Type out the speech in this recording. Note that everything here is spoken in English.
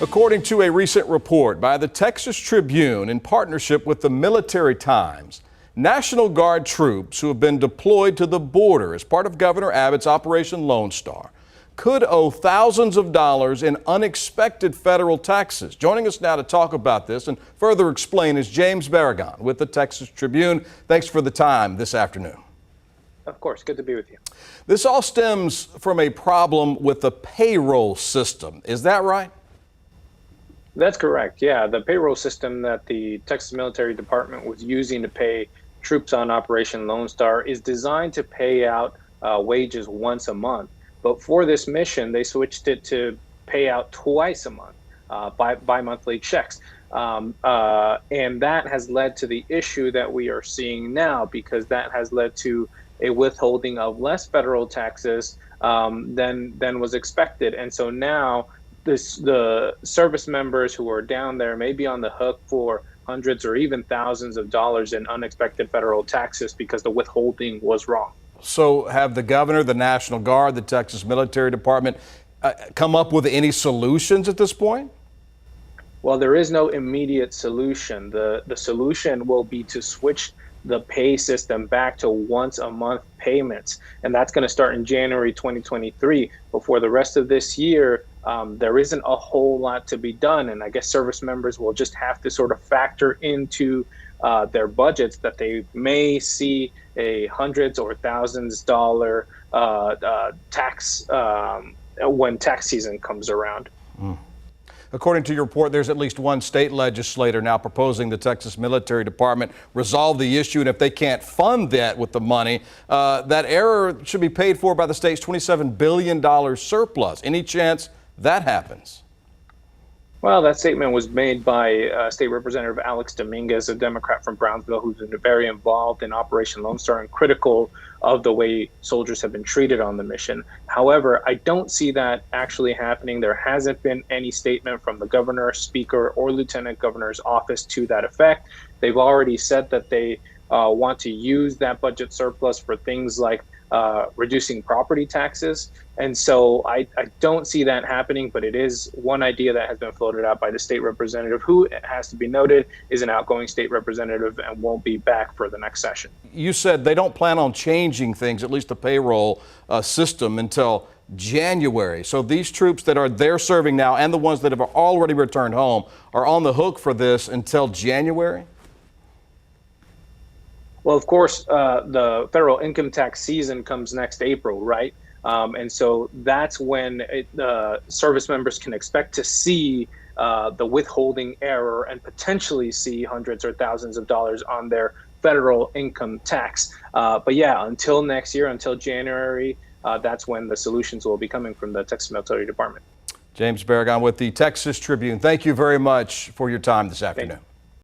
According to a recent report by the Texas Tribune in partnership with the Military Times, National Guard troops who have been deployed to the border as part of Governor Abbott's Operation Lone Star could owe thousands of dollars in unexpected federal taxes. Joining us now to talk about this and further explain is James Barragan with the Texas Tribune. Thanks for the time this afternoon. Of course, good to be with you. This all stems from a problem with the payroll system. Is that right? That's correct. Yeah, the payroll system that the Texas Military Department was using to pay troops on Operation Lone Star is designed to pay out wages once a month. But for this mission, they switched it to pay out twice a month, bi-monthly checks. And that has led to the issue that we are seeing now, because that has led to a withholding of less federal taxes than was expected. And so now the service members who are down there may be on the hook for hundreds or even thousands of dollars in unexpected federal taxes because the withholding was wrong. So have the governor, the National Guard, the Texas Military Department come up with any solutions at this point? Well, there is no immediate solution. The solution will be to switch the pay system back to once a month payments. And that's going to start in January 2023. But for the rest of this year, there isn't a whole lot to be done. And I guess service members will just have to sort of factor into their budgets that they may see a hundreds or thousands dollar tax when tax season comes around. According to your report, there's at least one state legislator now proposing the Texas Military Department resolve the issue, and if they can't fund that with the money, that error should be paid for by the state's $27 billion surplus. Any chance that happens? Well, that statement was made by State Representative Alex Dominguez, a Democrat from Brownsville, who's been very involved in Operation Lone Star and critical of the way soldiers have been treated on the mission. However, I don't see that actually happening. There hasn't been any statement from the governor, speaker, or lieutenant governor's office to that effect. They've already said that they want to use that budget surplus for things like reducing property taxes. And so I don't see that happening, but it is one idea that has been floated out by the state representative, who, it has to be noted, is an outgoing state representative and won't be back for the next session. You said they don't plan on changing things, at least the payroll system, until January. So these troops that are there serving now and the ones that have already returned home are on the hook for this until January? Well, of course, the federal income tax season comes next April, right? And so that's when service members can expect to see the withholding error and potentially see hundreds or thousands of dollars on their federal income tax. But yeah, until next year, until January, that's when the solutions will be coming from the Texas Military Department. James Barragan with the Texas Tribune. Thank you very much for your time this afternoon.